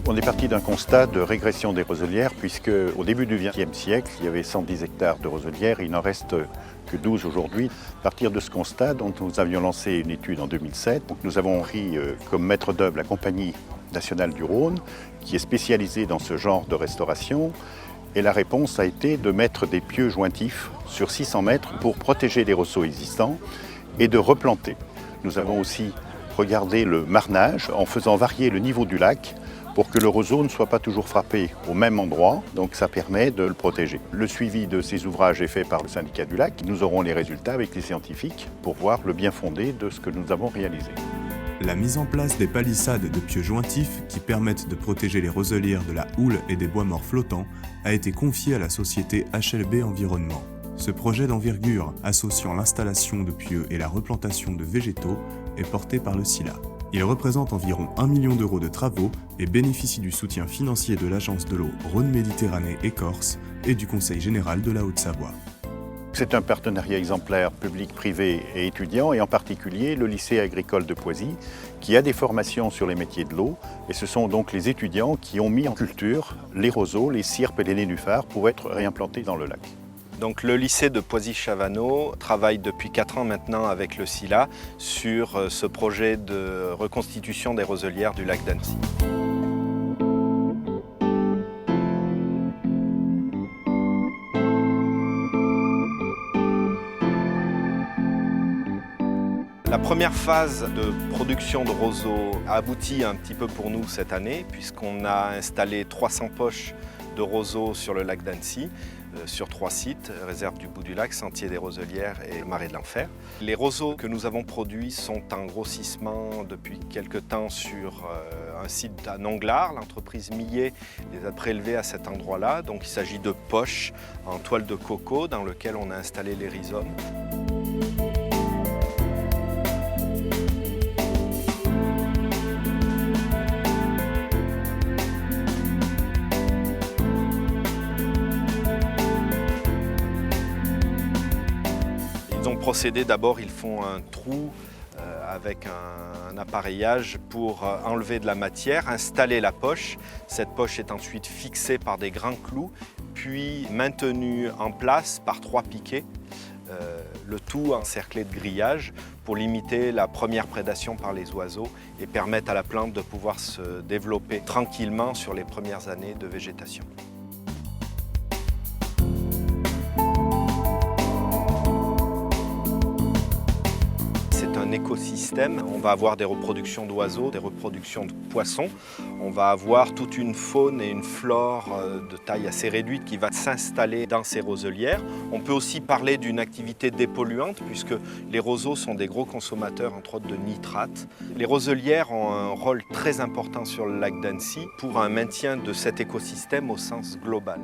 On est parti d'un constat de régression des roselières puisque au début du XXe siècle, il y avait 110 hectares de roselières, il n'en reste que 12 aujourd'hui. À partir de ce constat, donc, nous avions lancé une étude en 2007. Donc, nous avons pris comme maître d'œuvre la Compagnie nationale du Rhône, qui est spécialisée dans ce genre de restauration. Et la réponse a été de mettre des pieux jointifs sur 600 mètres pour protéger les roseaux existants et de replanter. Nous avons aussi regardé le marnage en faisant varier le niveau du lac pour que le roseau ne soit pas toujours frappé au même endroit, donc ça permet de le protéger. Le suivi de ces ouvrages est fait par le syndicat du lac. Nous aurons les résultats avec les scientifiques pour voir le bien fondé de ce que nous avons réalisé. La mise en place des palissades de pieux jointifs qui permettent de protéger les roselières de la houle et des bois morts flottants a été confiée à la société HLB Environnement. Ce projet d'envergure, associant l'installation de pieux et la replantation de végétaux, est porté par le SILA. Il représente environ 1 million d'euros de travaux et bénéficie du soutien financier de l'Agence de l'eau Rhône-Méditerranée et Corse et du Conseil général de la Haute-Savoie. C'est un partenariat exemplaire public, privé et étudiant, et en particulier le lycée agricole de Poisy, qui a des formations sur les métiers de l'eau. Et ce sont donc les étudiants qui ont mis en culture les roseaux, les cyrpes et les nénuphars pour être réimplantés dans le lac. Donc, le lycée de Poisy-Chavanneau travaille depuis 4 ans maintenant avec le SILA sur ce projet de reconstitution des roselières du lac d'Annecy. La première phase de production de roseaux a abouti un petit peu pour nous cette année, puisqu'on a installé 300 poches de roseaux sur le lac d'Annecy, sur 3 sites, réserve du bout du lac, sentier des roselières et marais de l'enfer. Les roseaux que nous avons produits sont en grossissement depuis quelque temps sur un site à Nonglard. L'entreprise Millet les a prélevés à cet endroit-là. Donc il s'agit de poches en toile de coco dans lesquelles on a installé les rhizomes. D'abord, ils font un trou avec un appareillage pour enlever de la matière, installer la poche. Cette poche est ensuite fixée par des grands clous, puis maintenue en place par 3 piquets, le tout encerclé de grillage pour limiter la première prédation par les oiseaux et permettre à la plante de pouvoir se développer tranquillement sur les premières années de végétation. Écosystème. On va avoir des reproductions d'oiseaux, des reproductions de poissons. On va avoir toute une faune et une flore de taille assez réduite qui va s'installer dans ces roselières. On peut aussi parler d'une activité dépolluante puisque les roseaux sont des gros consommateurs entre autres de nitrates. Les roselières ont un rôle très important sur le lac d'Annecy pour un maintien de cet écosystème au sens global.